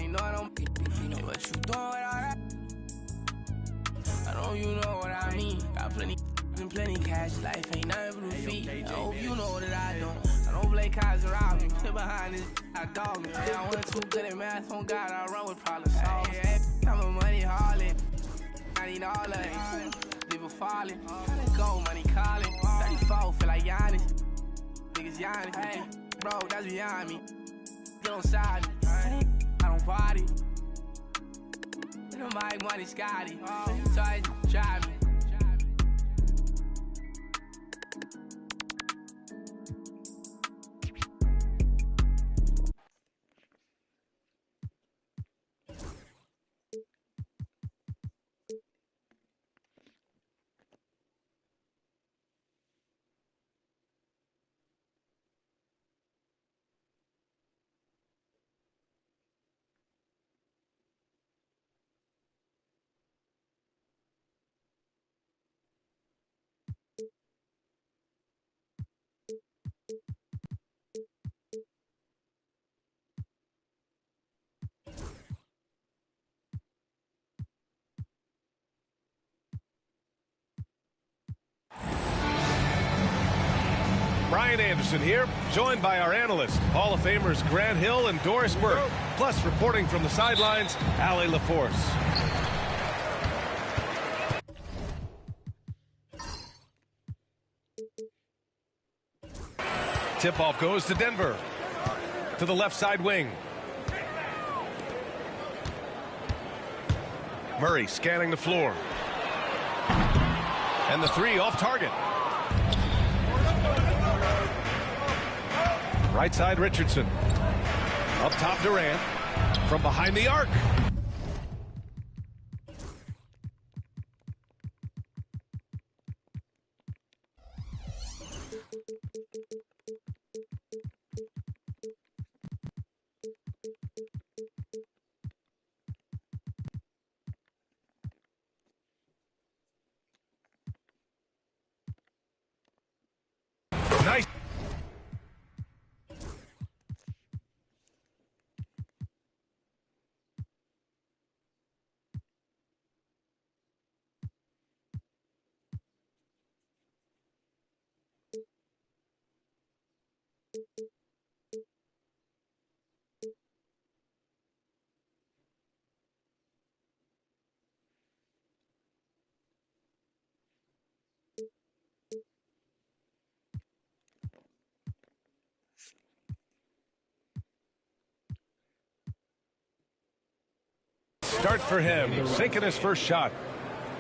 already know I don't. Hey, what you doing with all that? I know you know what I mean. Got plenty cash. Life ain't nothing but feet. I hope you know that I don't play cards around me. Sit behind this, I dog me. Yeah, I wasn't too good at math. On God, I run with problem solvers. Hey, I'm a money harlot. I need all of it. People falling. Go, money calling. 34, feel like Giannis. Niggas Giannis. Hey, bro, that's beyond me. Get on side me. I don't party. My money Scotty. So I drive me. Brian Anderson here, joined by our analysts, Hall of Famers Grant Hill and Doris Burke. Plus, reporting from the sidelines, Allie LaForce. Tip-off goes to Denver. To the left side wing. Murray scanning the floor. And the three off target. Right side Richardson. Up top Durant. From behind the arc. Nice. Start for him, sinking his first shot.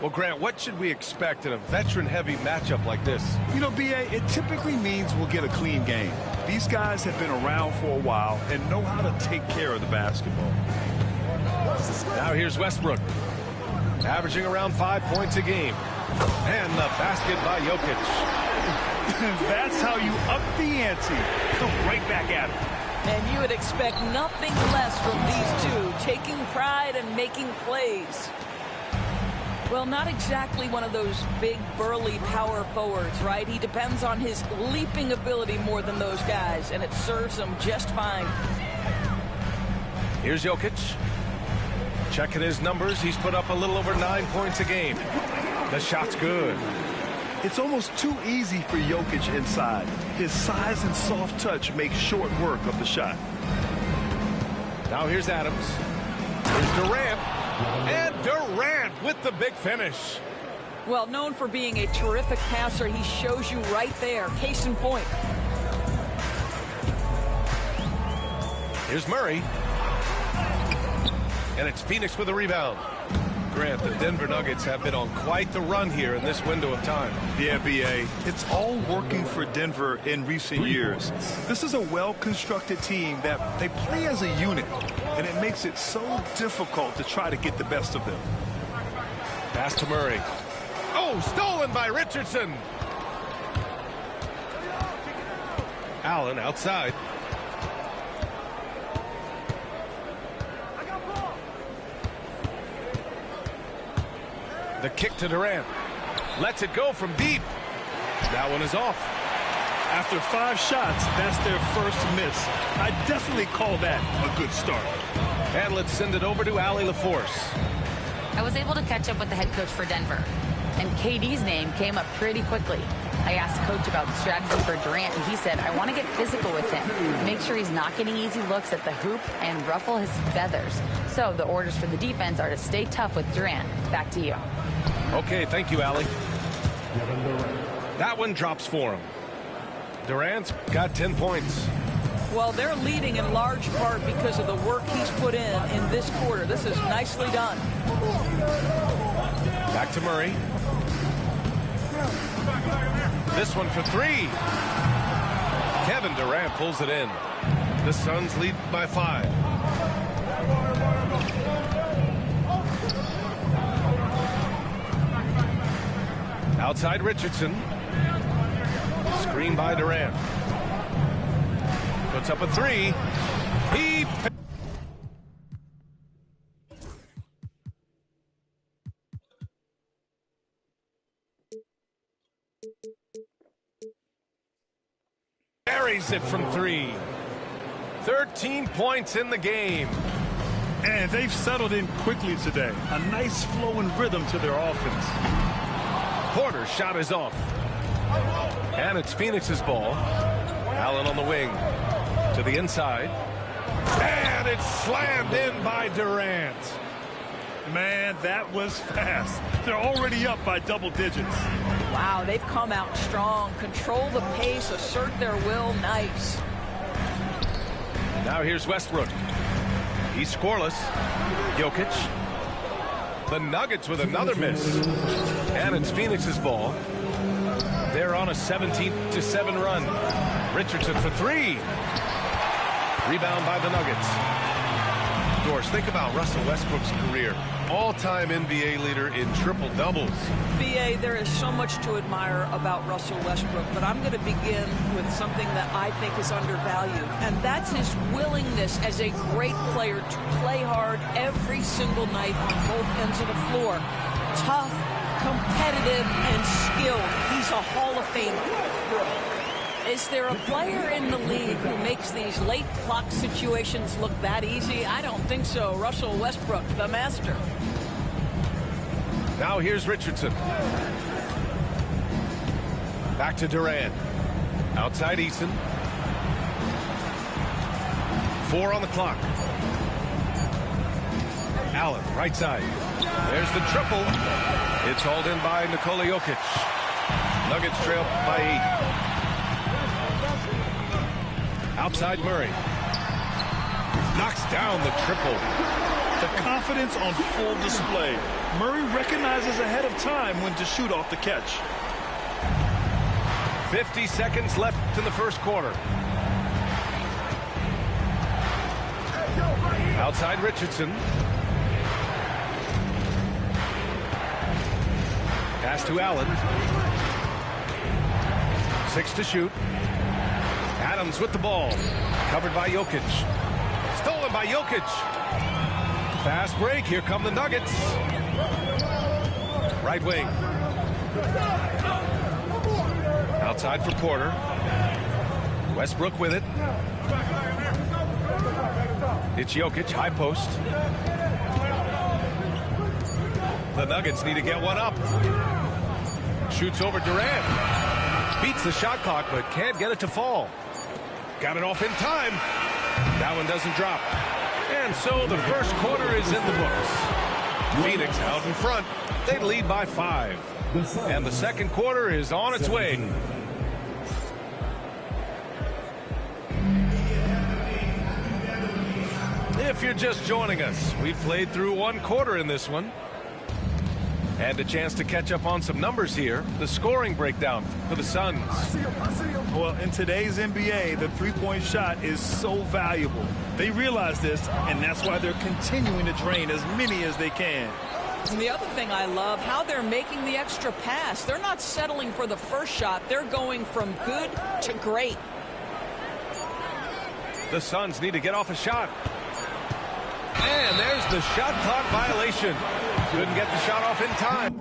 Well, Grant, what should we expect in a veteran-heavy matchup like this? You know, B.A., it typically means we'll get a clean game. These guys have been around for a while and know how to take care of the basketball. Now here's Westbrook, averaging around 5 points a game. And the basket by Jokic. That's how you up the ante. Come right back at it. And you would expect nothing less from these two, taking pride and making plays. Well, not exactly one of those big, burly power forwards, right? He depends on his leaping ability more than those guys, and it serves him just fine. Here's Jokic. Checking his numbers, he's put up a little over 9 points a game. The shot's good. It's almost too easy for Jokic inside. His size and soft touch make short work of the shot. Now here's Adams. Here's Durant. And Durant with the big finish. Well, known for being a terrific passer, he shows you right there. Case in point. Here's Murray. And it's Phoenix with a rebound. Grant, the Denver Nuggets have been on quite the run here in this window of time. Yeah, B.A., it's all working for Denver in recent years. This is a well-constructed team that they play as a unit, and it makes it so difficult to try to get the best of them. Pass to Murray. Oh, stolen by Richardson. Allen outside. The kick to Durant. Lets it go from deep. That one is off. After 5 shots, that's their first miss. I definitely call that a good start. And let's send it over to Allie LaForce. I was able to catch up with the head coach for Denver, and KD's name came up pretty quickly. I asked Coach about strategy for Durant, and he said, I want to get physical with him, make sure he's not getting easy looks at the hoop and ruffle his feathers. So the orders for the defense are to stay tough with Durant. Back to you. Okay, thank you, Allie. That one drops for him. Durant's got 10 points. Well, they're leading in large part because of the work he's put in this quarter. This is nicely done. Back to Murray. This one for 3. Kevin Durant pulls it in. The Suns lead by 5. Outside Richardson. Screen by Durant. Puts up a 3. He buries it from 3. 13 points in the game. And they've settled in quickly today. A nice flowing rhythm to their offense. Porter's shot is off. And it's Phoenix's ball. Allen on the wing. To the inside. And it's slammed in by Durant. Man, that was fast. They're already up by double digits. Wow, they've come out strong. Control the pace, assert their will. Nice. Now here's Westbrook. He's scoreless. Jokic. The Nuggets with another miss. And it's Phoenix's ball. They're on a 17-7 run. Richardson for 3. Rebound by the Nuggets. Doris, think about Russell Westbrook's career. All-time NBA leader in triple-doubles. BA, there is so much to admire about Russell Westbrook, but I'm going to begin with something that I think is undervalued, and that's his willingness as a great player to play hard every single night on both ends of the floor. Tough, competitive, and skilled. He's a Hall of Famer. Is there a player in the league who makes these late clock situations look that easy? I don't think so. Russell Westbrook, the master. Now here's Richardson. Back to Durant. Outside Eason. 4 on the clock. Allen, right side. There's the triple. It's hauled in by Nikola Jokic. Nuggets trail by 8. Outside Murray. Knocks down the triple. The confidence on full display. Murray recognizes ahead of time when to shoot off the catch. 50 seconds left in the first quarter. Outside Richardson. Pass to Allen. 6 to shoot. Adams with the ball. Covered by Jokic. Stolen by Jokic. Fast break. Here come the Nuggets. Right wing. Outside for Porter. Westbrook with it. It's Jokic. High post. The Nuggets need to get one up. Shoots over Durant. Beats the shot clock, but can't get it to fall. Got it off in time. That one doesn't drop. And so the first quarter is in the books. Phoenix out in front. They lead by 5. And the second quarter is on its way. If you're just joining us, we've played through one quarter in this one. And a chance to catch up on some numbers here. The scoring breakdown for the Suns. Well, in today's NBA, the three-point shot is so valuable. They realize this, and that's why they're continuing to drain as many as they can. And the other thing I love, how they're making the extra pass. They're not settling for the first shot. They're going from good to great. The Suns need to get off a shot. And there's the shot clock violation. Couldn't get the shot off in time.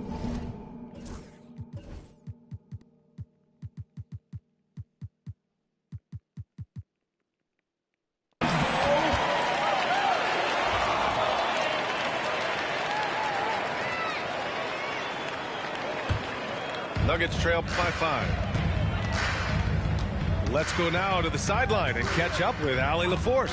Nuggets trail by 5. Let's go now to the sideline and catch up with Allie LaForce.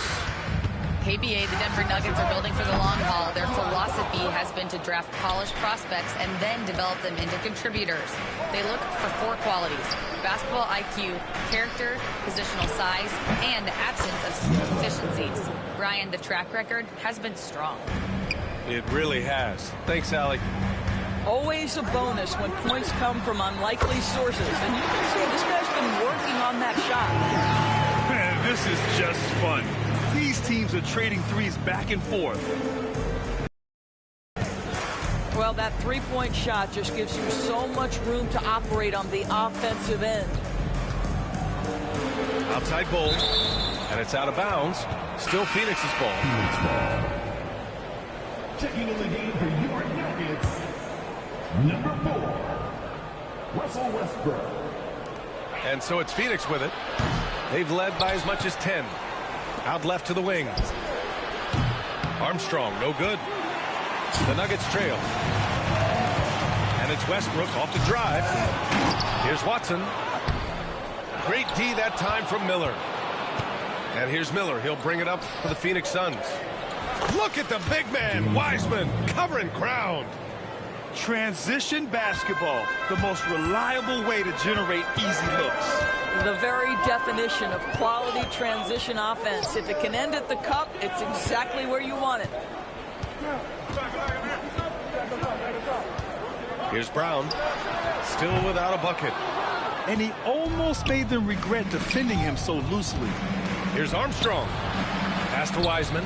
KBA, the Denver Nuggets are building for the long haul. Their philosophy has been to draft polished prospects and then develop them into contributors. They look for 4 qualities: basketball IQ, character, positional size, and the absence of deficiencies. Brian, the track record has been strong. It really has. Thanks, Allie. Always a bonus when points come from unlikely sources. And you can see this guy's been working on that shot. Man, this is just fun. These teams are trading threes back and forth. Well, that three-point shot just gives you so much room to operate on the offensive end. Outside Bull, and it's out of bounds. Still Phoenix's ball. Checking in the game for your Nuggets, number 4, Russell Westbrook. And so it's Phoenix with it. They've led by as much as 10. Out left to the wing. Armstrong, no good. The Nuggets trail. And it's Westbrook off the drive. Here's Watson. Great D that time from Miller. And here's Miller. He'll bring it up for the Phoenix Suns. Look at the big man, Wiseman, covering ground. Transition basketball, the most reliable way to generate easy looks. The very definition of quality transition offense. If it can end at the cup, it's exactly where you want it. Here's Brown, still without a bucket. And he almost made them regret defending him so loosely. Here's Armstrong. Pass to Wiseman.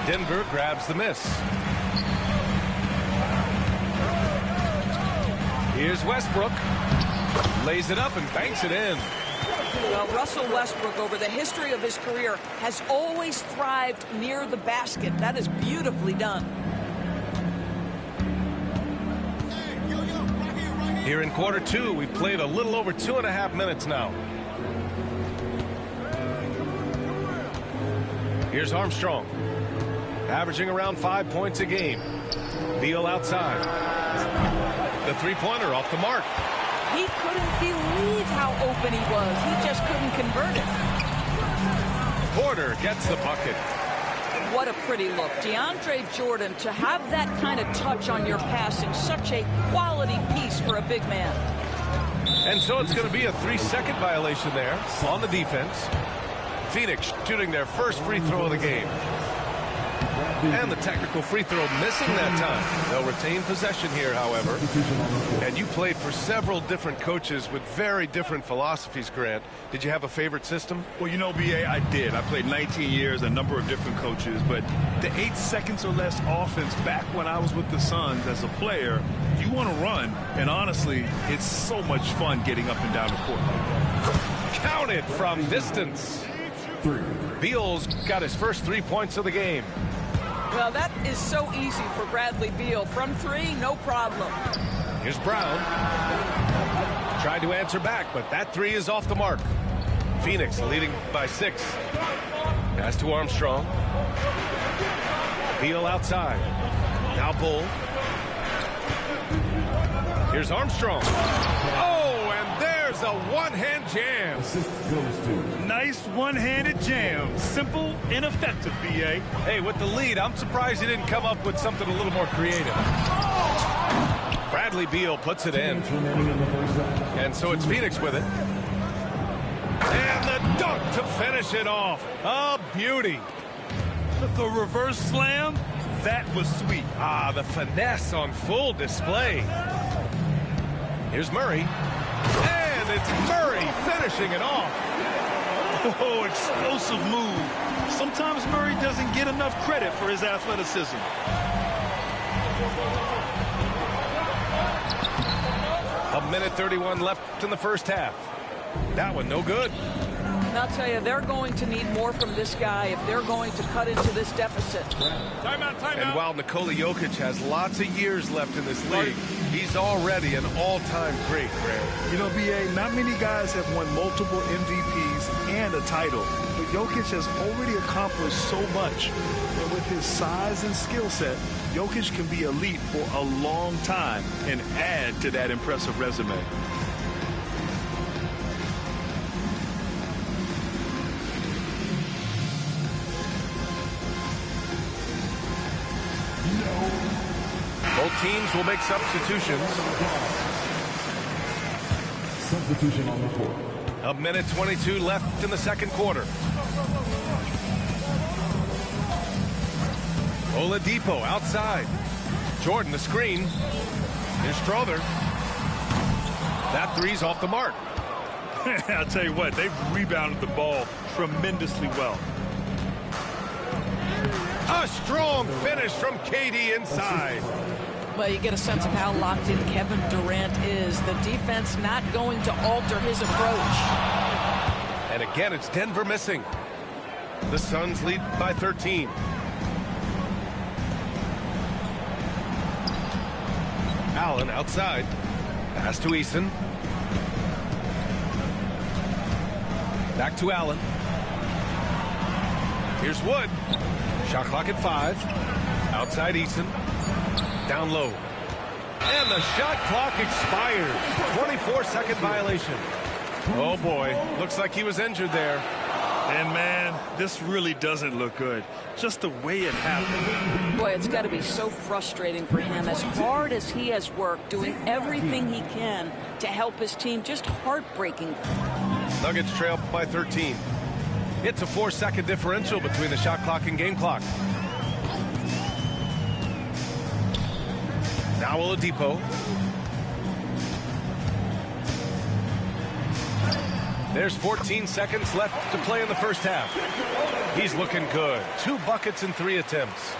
Denver grabs the miss. Here's Westbrook. Lays it up and banks it in. Well, Russell Westbrook, over the history of his career, has always thrived near the basket. That is beautifully done. Here in quarter 2, we've played a little over 2.5 minutes now. Here's Armstrong. Averaging around 5 points a game. Beal outside. The three-pointer off the mark. He couldn't believe how open he was. He just couldn't convert it. Porter gets the bucket. What a pretty look. DeAndre Jordan, to have that kind of touch on your passing, such a quality piece for a big man. And so it's going to be a 3-second violation there on the defense. Phoenix shooting their first free throw of the game. And the technical free throw missing that time. They'll retain possession here, however. And you played for several different coaches with very different philosophies, Grant. Did you have a favorite system? Well, you know, B.A., I did. I played 19 years, a number of different coaches. But the 8 seconds or less offense back when I was with the Suns as a player, you want to run. And honestly, it's so much fun getting up and down the court. Counted from distance. Beal's got his first 3 points of the game. Well, that is so easy for Bradley Beal. From 3, no problem. Here's Brown. Tried to answer back, but that 3 is off the mark. Phoenix leading by 6. Pass to Armstrong. Beal outside. Now Bull. Here's Armstrong. Oh, and there's a one-hand jam. Nice one-handed jam. Simple and effective, B.A. Hey, with the lead, I'm surprised he didn't come up with something a little more creative. Bradley Beal puts it in. And so it's Phoenix with it. And the dunk to finish it off. A beauty. The reverse slam, that was sweet. Ah, the finesse on full display. Here's Murray. And it's Murray finishing it off. Oh, explosive move. Sometimes Murray doesn't get enough credit for his athleticism. A minute 31 left in the first half. That one no good. And I'll tell you, they're going to need more from this guy if they're going to cut into this deficit. And while Nikola Jokic has lots of years left in this league, he's already an all-time great, Grant. You know, B.A., not many guys have won multiple MVPs and a title, but Jokic has already accomplished so much. And with his size and skill set, Jokic can be elite for a long time and add to that impressive resume. Both teams will make substitutions. Substitution on the floor. A minute 22 left in the second quarter. Oladipo outside. Jordan the screen. Here's Strother. That three's off the mark. I'll tell you what, they've rebounded the ball tremendously well. A strong finish from KD inside. Well, you get a sense of how locked in Kevin Durant is. The defense not going to alter his approach. And again, it's Denver missing. The Suns lead by 13. Allen outside. Pass to Eason. Back to Allen. Here's Wood. Shot clock at 5. Outside Eason. Down low. And the shot clock expires. 24-second violation. Oh, boy. Looks like he was injured there. And, man, this really doesn't look good. Just the way it happened. Boy, it's got to be so frustrating for him. As hard as he has worked, doing everything he can to help his team, just heartbreaking. Nuggets trail by 13. It's a 4-second differential between the shot clock and game clock. Now Oladipo. There's 14 seconds left to play in the first half. He's looking good. 2 buckets in 3 attempts.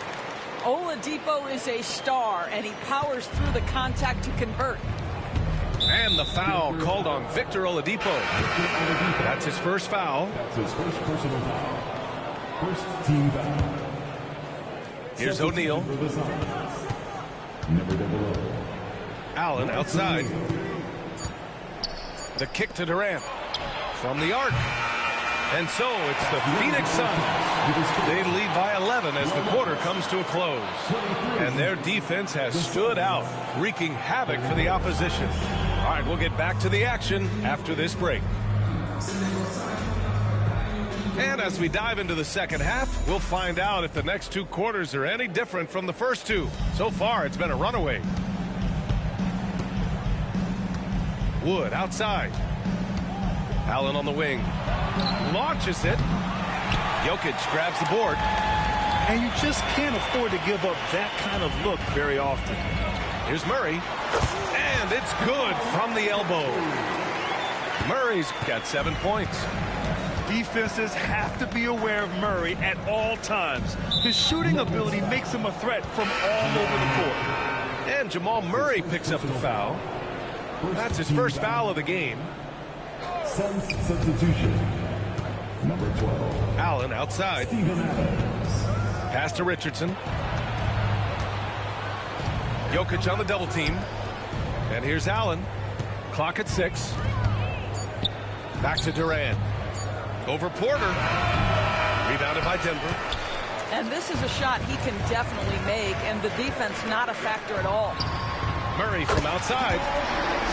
Oladipo is a star, and he powers through the contact to convert. And the foul called on Victor Oladipo. That's his first foul. That's his first personal foul. First team foul. Here's O'Neal. For the Suns. Number 00. Allen outside. The kick to Durant. From the arc. And so it's the Phoenix Suns. They lead by 11 as the quarter comes to a close. And their defense has stood out, wreaking havoc for the opposition. All right, we'll get back to the action after this break. And as we dive into the second half, we'll find out if the next 2 quarters are any different from the first 2. So far, it's been a runaway. Wood outside. Allen on the wing. Launches it. Jokic grabs the board. And you just can't afford to give up that kind of look very often. Here's Murray. And it's good from the elbow. Murray's got 7 points. Defenses have to be aware of Murray at all times. His shooting ability makes him a threat from all over the court. And Jamal Murray picks up the foul. That's his first foul of the game. Suns substitution. Number 12. Allen outside. Steven Adams. Pass to Richardson. Jokic on the double team. And here's Allen. Clock at 6. Back to Durant. Over Porter. Rebounded by Denver. And this is a shot he can definitely make, and the defense not a factor at all. Murray from outside.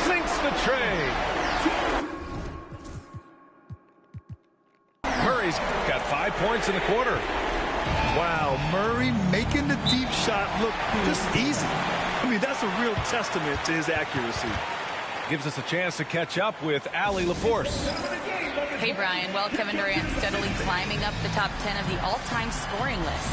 Sinks the tray. Murray's got 5 points in the quarter. Wow, Murray making the deep shot look just easy. I mean, that's a real testament to his accuracy. Gives us a chance to catch up with Allie LaForce. Hey, Brian. Well, Kevin Durant steadily climbing up the top 10 of the all-time scoring list.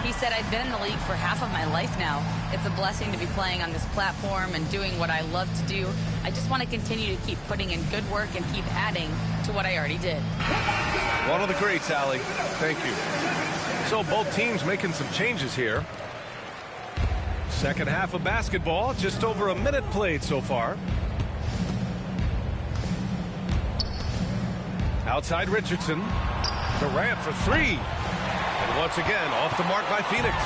He said, I've been in the league for half of my life now. It's a blessing to be playing on this platform and doing what I love to do. I just want to continue to keep putting in good work and keep adding to what I already did. One of the greats, Allie. Thank you. So both teams making some changes here. Second half of basketball, just over a minute played so far. Outside Richardson. Durant for three. And once again, off the mark by Phoenix.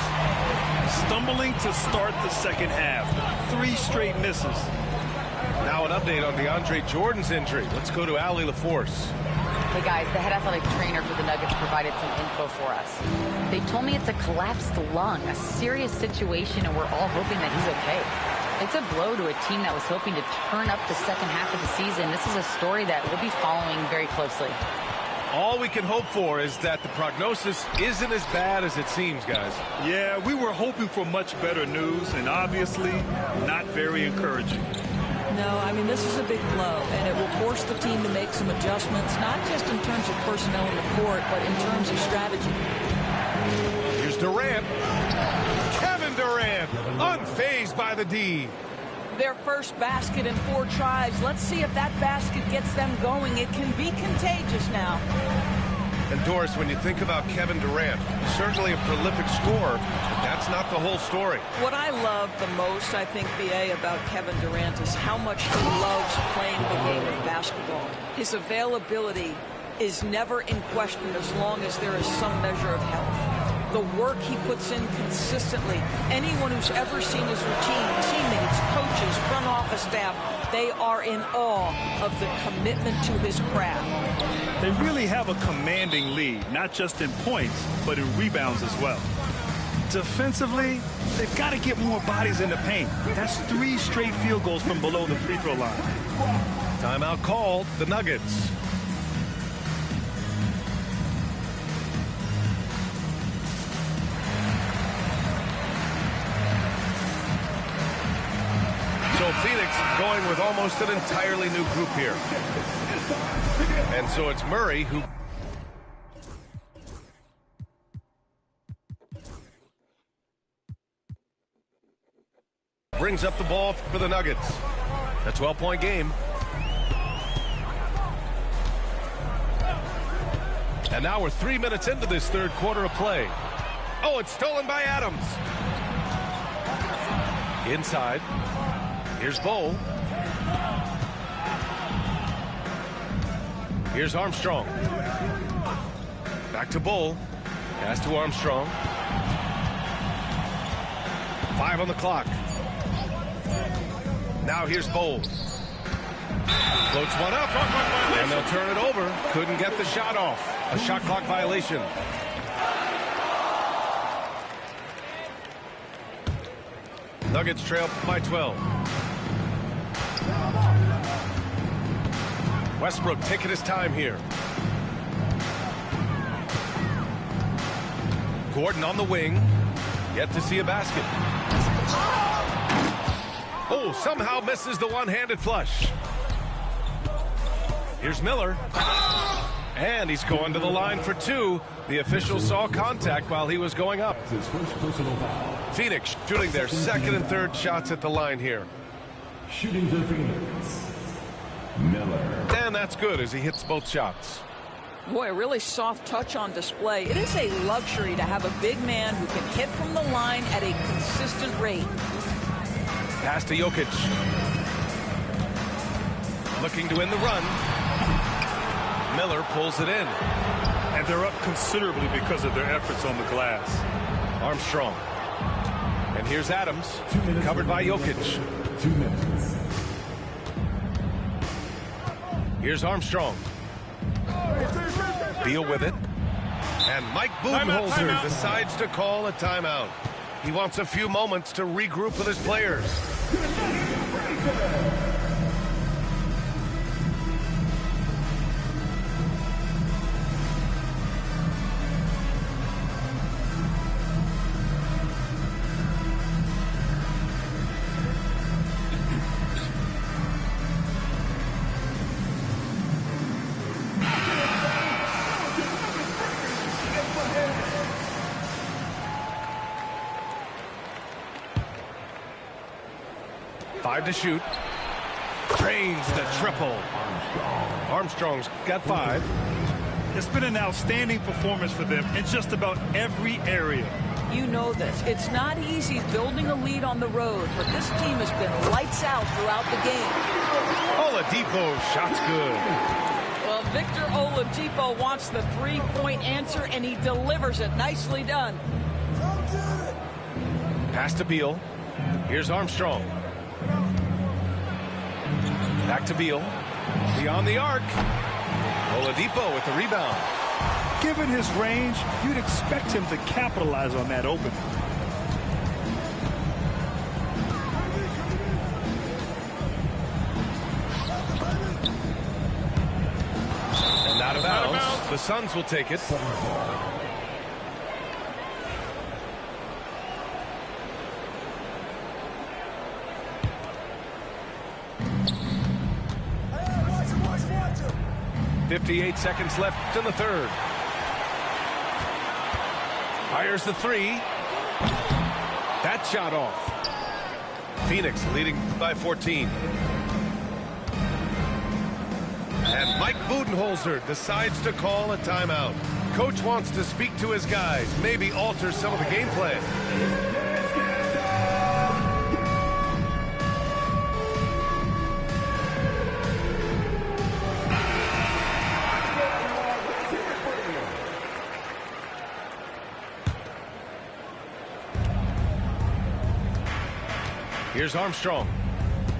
Stumbling to start the second half. 3 straight misses. Now an update on DeAndre Jordan's injury. Let's go to Allie LaForce. Hey guys, the head athletic trainer for the Nuggets provided some info for us. They told me it's a collapsed lung, a serious situation, and we're all hoping that he's okay. It's a blow to a team that was hoping to turn up the second half of the season. This is a story that we'll be following very closely. All we can hope for is that the prognosis isn't as bad as it seems, guys. Yeah, we were hoping for much better news, and obviously not very encouraging. No, I mean, this is a big blow, and it will force the team to make some adjustments, not just in terms of personnel in the court, but in terms of strategy. Here's Durant. Kevin Durant, unfazed by the D. Their first basket in 4 tries. Let's see if that basket gets them going. It can be contagious now. And Doris, when you think about Kevin Durant, certainly a prolific scorer, but that's not the whole story. What I love the most, I think, BA, about Kevin Durant is how much he loves playing the game of basketball. His availability is never in question as long as there is some measure of health. The work he puts in consistently. Anyone who's ever seen his routine, teammates, coaches, front office staff, they are in awe of the commitment to his craft. They really have a commanding lead, not just in points, but in rebounds as well. Defensively, they've got to get more bodies in the paint. That's 3 straight field goals from below the free throw line. Timeout called, the Nuggets. So Phoenix going with almost an entirely new group here. And so it's Murray who brings up the ball for the Nuggets. A 12-point game. And now we're 3 minutes into this third quarter of play. Oh, it's stolen by Adams. Inside. Here's Bol. Here's Armstrong. Back to Bol. Pass to Armstrong. 5 on the clock. Now here's Bol. Floats one up. And they'll turn it over. Couldn't get the shot off. A shot clock violation. Nuggets trail by 12. Westbrook taking his time here. Gordon on the wing. Yet to see a basket. Oh, somehow misses the one-handed flush. Here's Miller. And he's going to the line for 2. The official saw contact while he was going up. Phoenix shooting their second and third shots at the line here. Shooting for Phoenix. Miller. And that's good as he hits both shots. Boy, a really soft touch on display. It is a luxury to have a big man who can hit from the line at a consistent rate. Pass to Jokic. Looking to win the run. Miller pulls it in. And they're up considerably because of their efforts on the glass. Armstrong. And here's Adams, covered by Jokic. 2 minutes. Here's Armstrong. Beal with it. And Mike Budenholzer decides to call a timeout. He wants a few moments to regroup with his players. To shoot. Drains the triple. Armstrong's got 5. It's been an outstanding performance for them in just about every area. You know this. It's not easy building a lead on the road, but this team has been lights out throughout the game. Oladipo, shot's good. Well, Victor Oladipo wants the three-point answer, and he delivers it. Nicely done. Pass to Beal. Here's Armstrong. Back to Beal. Beyond the arc. Oladipo with the rebound. Given his range, you'd expect him to capitalize on that opening. And out of bounds. The Suns will take it. .58 seconds left in the third. Fires the three. That shot off. Phoenix leading by 14. And Mike Budenholzer decides to call a timeout. Coach wants to speak to his guys, maybe alter some of the game plan. Here's Armstrong.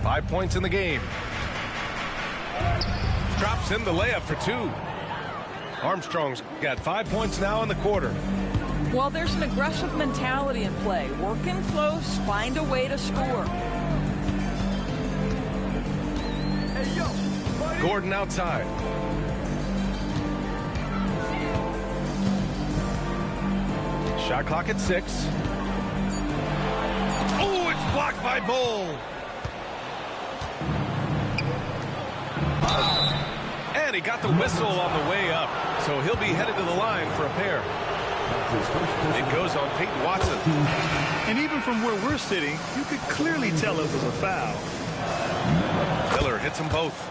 5 points in the game. Drops in the layup for two. Armstrong's got 5 points now in the quarter. Well, there's an aggressive mentality in play. Working close, find a way to score. Gordon outside. Shot clock at 6. Oh, it's blocked by Bull. And he got the whistle on the way up, so he'll be headed to the line for a pair. It goes on Peyton Watson. And even from where we're sitting, you could clearly tell it was a foul. Miller hits them both.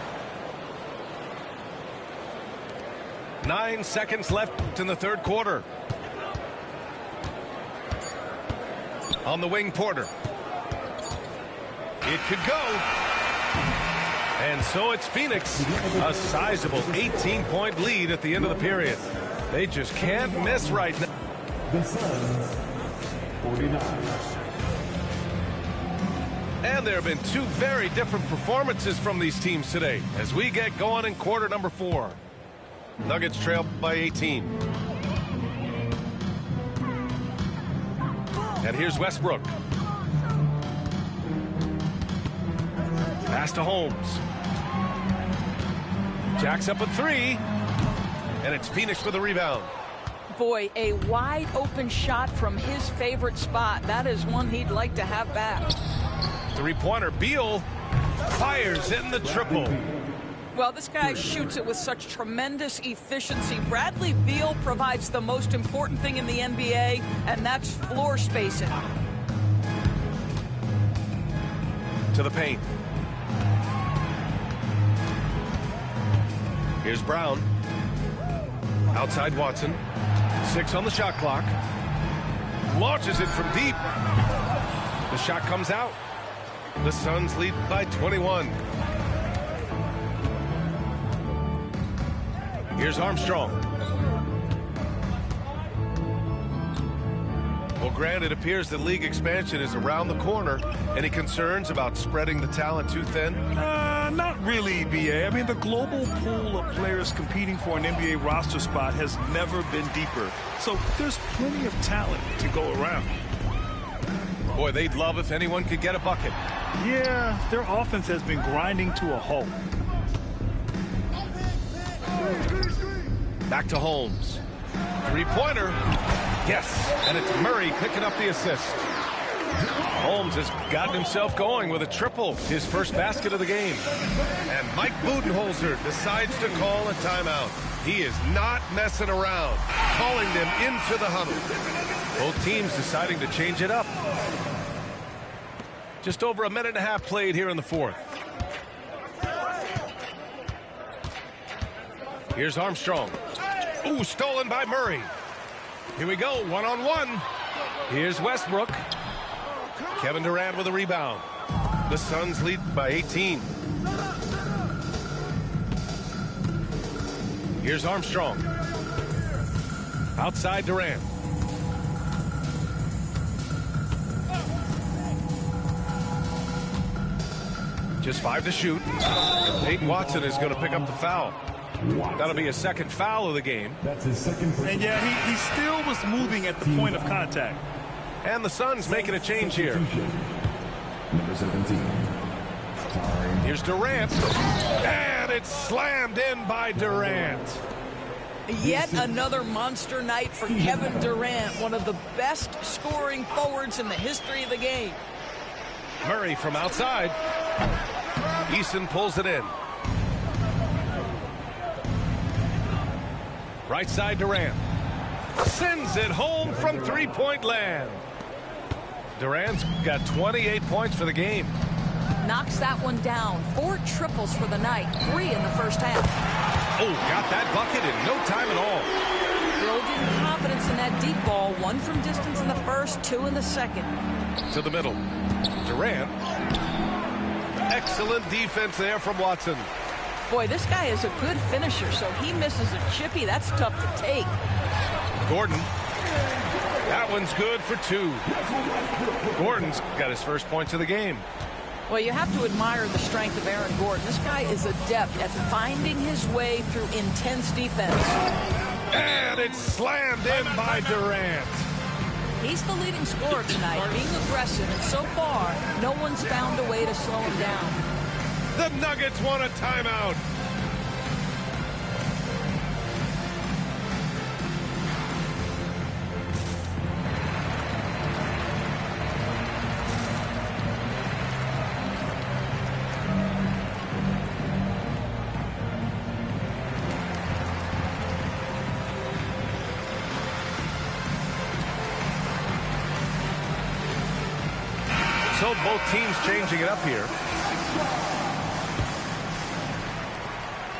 9 seconds left in the third quarter. On the wing, Porter. It could go. And so it's Phoenix. A sizable 18-point lead at the end of the period. They just can't miss right now. The Suns, 49. And there have been two very different performances from these teams today as we get going in quarter number 4. Nuggets trail by 18. And here's Westbrook. Pass to Holmes. Jacks up a 3. And it's Phoenix with a rebound. Boy, a wide open shot from his favorite spot. That is one he'd like to have back. Three-pointer. Beal fires in the triple. Well, this guy shoots it with such tremendous efficiency. Bradley Beal provides the most important thing in the NBA, and that's floor spacing. To the paint. Here's Brown. Outside Watson. 6 on the shot clock. Launches it from deep. The shot comes out. The Suns lead by 21. Here's Armstrong. Well, Grant, it appears that league expansion is around the corner. Any concerns about spreading the talent too thin? Not really, BA. I mean, the global pool of players competing for an NBA roster spot has never been deeper. So there's plenty of talent to go around. Boy, they'd love if anyone could get a bucket. Yeah, their offense has been grinding to a halt. Back to Holmes. Three-pointer. Yes, and it's Murray picking up the assist. Holmes has gotten himself going with a triple, his first basket of the game. And Mike Budenholzer decides to call a timeout. He is not messing around, calling them into the huddle. Both teams deciding to change it up. Just over a minute and a half played here in the fourth. Here's Armstrong. Ooh, stolen by Murray. Here we go, one-on-one. Here's Westbrook. Kevin Durant with a rebound. The Suns lead by 18. Here's Armstrong. Outside Durant. Just 5 to shoot. And Peyton Watson is going to pick up the foul. That'll be a second foul of the game. That's his second. And yeah, he still was moving at the point of contact. And the Suns making a change here. Number 17. Here's Durant. And it's slammed in by Durant. Yet another monster night for Kevin Durant, one of the best scoring forwards in the history of the game. Murray from outside. Eason pulls it in. Right side Durant. Sends it home from three-point land. Durant's got 28 points for the game. Knocks that one down. 4 triples for the night. 3 in the first half. Oh, got that bucket in no time at all. Building confidence in that deep ball. 1 from distance in the first, 2 in the second. To the middle. Durant. Excellent defense there from Watson. Boy, this guy is a good finisher, so he misses a chippy. That's tough to take. Gordon. That one's good for 2. Gordon's got his first points of the game. Well, you have to admire the strength of Aaron Gordon. This guy is adept at finding his way through intense defense. And it's slammed in by Durant. He's the leading scorer tonight, being aggressive, and so far, no one's found a way to slow him down. The Nuggets want a timeout. So both teams changing it up here.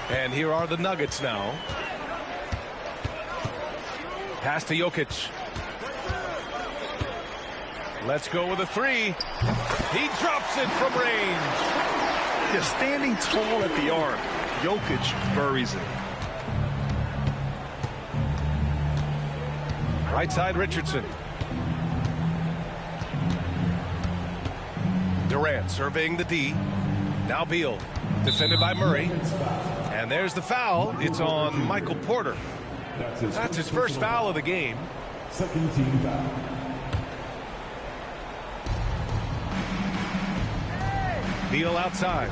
And here are the Nuggets now. Pass to Jokic. Let's go with a 3. He drops it from range. Yeah, standing tall at the arc, Jokic buries it. Right side Richardson. Durant surveying the D. Now Beal. Defended by Murray. And there's the foul. It's on Michael Porter. That's his first foul of the game. Second team foul. Beal outside.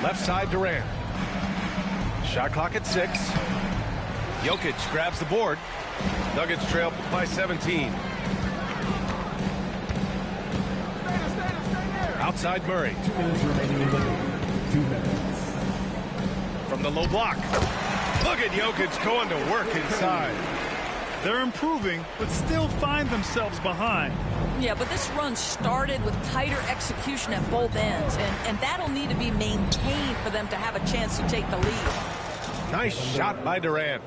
Left side Durant. Shot clock at 6. Jokic grabs the board. Nuggets trail by 17. Outside Murray. 2 minutes remaining in the game. 2 minutes. From the low block. Look at Jokic going to work inside. They're improving, but still find themselves behind. Yeah, but this run started with tighter execution at both ends, and that'll need to be maintained for them to have a chance to take the lead. Nice shot by Durant.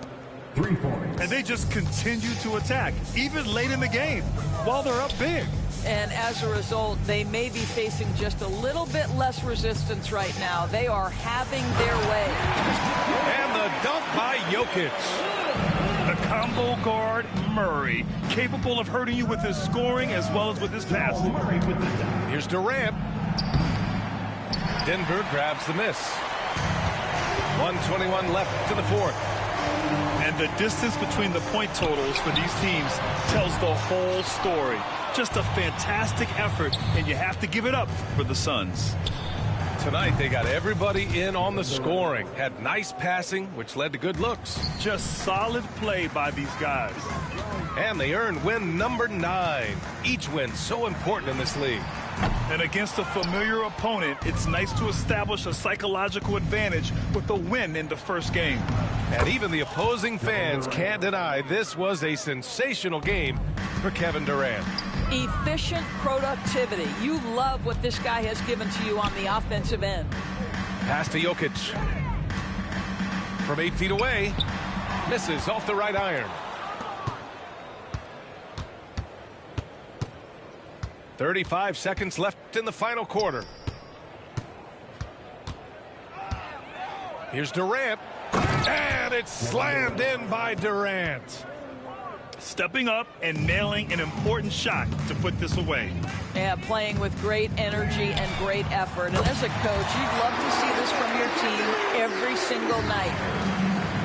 3 points. And they just continue to attack, even late in the game, while they're up big. And as a result, they may be facing just a little bit less resistance right now. They are having their way. And the dunk by Jokic. The combo guard, Murray, capable of hurting you with his scoring as well as with his passing. Here's Durant. Denver grabs the miss. 1:21 left to the 4th. And the distance between the point totals for these teams tells the whole story. Just a fantastic effort, and you have to give it up for the Suns. Tonight, they got everybody in on the scoring. Had nice passing, which led to good looks. Just solid play by these guys. And they earned win number 9. Each win so important in this league. And against a familiar opponent, it's nice to establish a psychological advantage with a win in the first game. And even the opposing fans can't deny this was a sensational game for Kevin Durant. Efficient productivity. You love what this guy has given to you on the offensive end. Pass to Jokic. From 8 feet away. Misses off the right iron. 35 seconds left in the final quarter. Here's Durant. And it's slammed in by Durant. Stepping up and nailing an important shot to put this away. Yeah, playing with great energy and great effort. And as a coach, you'd love to see this from your team every single night.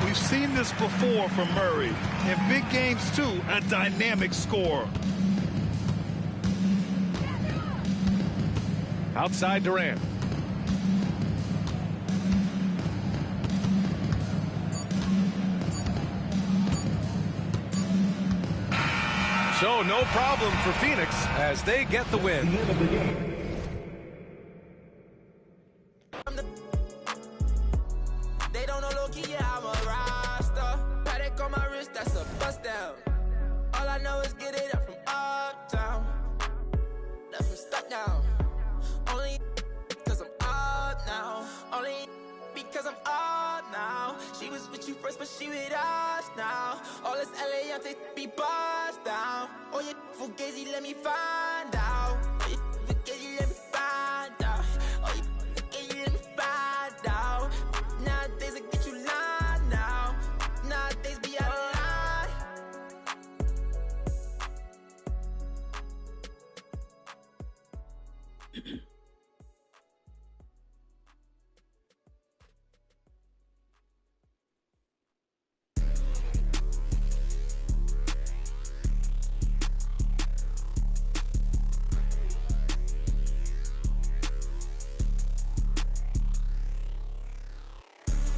We've seen this before from Murray. In big games, too, a dynamic scorer. Outside Durant. So no problem for Phoenix as they get the win. They don't know Loki, yeah, I'm a roster. Paddock on my wrist, that's a bust down. All I know is get it up from uptown. Left from stuck down. Only because I'm up now. Only because I'm up now. She was with you first, but she with us now. All this LA, I take be bust down. Oh, you fugazi, let me find out. Oh, you fugazi, let me find out. Oh, you fugazi, let me find out. Nowadays, I get you lying now. Nowadays, be out of line.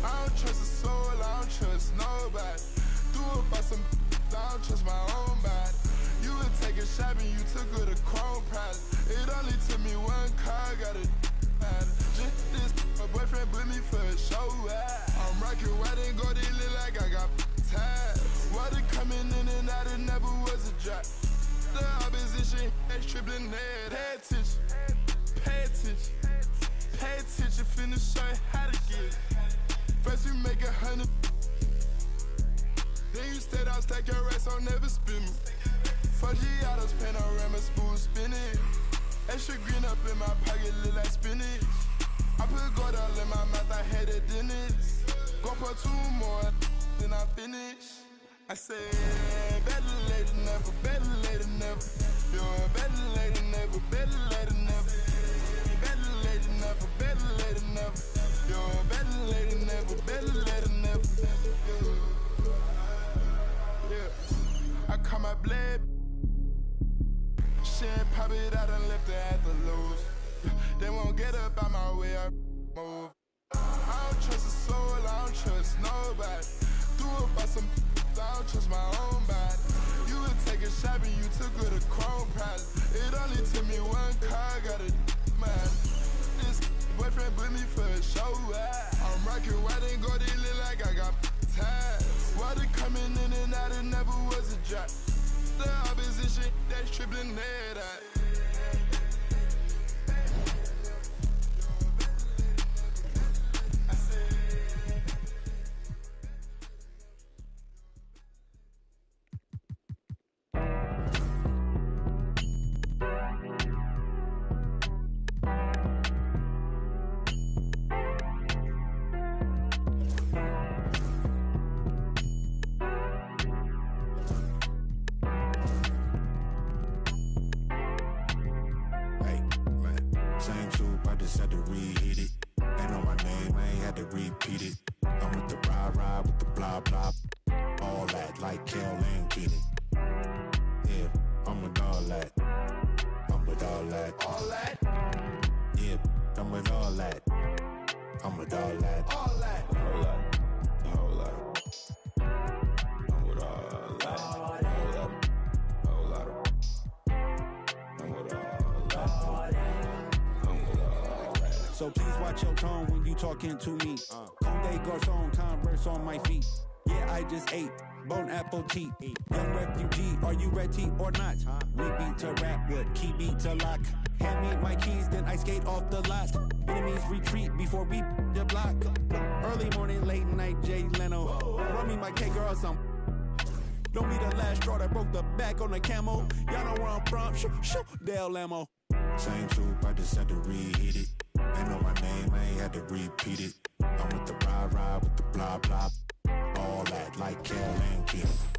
I don't trust a soul, I don't trust nobody. Threw up by some, I don't trust my own body. You would take a shot and you took her to Chrome Palace. It only took me one car, got a just this, my boyfriend put me for a show. I'm rocking white and gold, it look like I got ties. Water coming in and out, it never was a drop. The opposition, that's tripling head. Pay attention, pay attention, pay attention, finna show you how to get it. First we make 100, then you stayed out, stack your rest, I'll never spin me. Foggiatos, panorama, spoon spinning. Extra green up in my pocket, look like spinach. I put gold all in my mouth, I had a dentist. Go for 2 more, then I finish. I said, better late than never, better late than never. You're better late than never, better late than never. Better late than never, better late than never. You're better late than never, better late than never. Yeah. I call my blade. She ain't pop it out and left her at the lows. They won't get up out my way, I move. I don't trust a soul, I don't trust nobody. Threw up by some, I don't trust my own body. You would take a shot and you took her to Chrome Palace. It only took me one car, got a man. This boyfriend put me for a show. I'm rocking white and gold, it look like I got ties. Water coming in and out, it never was a drop. The opposition, that's tripling head out. So please watch your tone when you talking to me. Conde Garçon, Converse on my feet. Yeah, I just ate Bon appetit. Young refugee, are you ready or not? We beat to rap with key beat to lock. Hand me my keys, then I skate off the lot. Enemies retreat before we the block. Early morning, late night, Jay Leno. Run me my K-girl some. Don't be the last straw that broke the back on the camo. Y'all know where I'm from, shoot, Dale Lamo. Same troop, I just had to reheat it. Ain't know my name, I ain't had to repeat it. I'm with the ride with the blah blah. All that like Kel and Kim.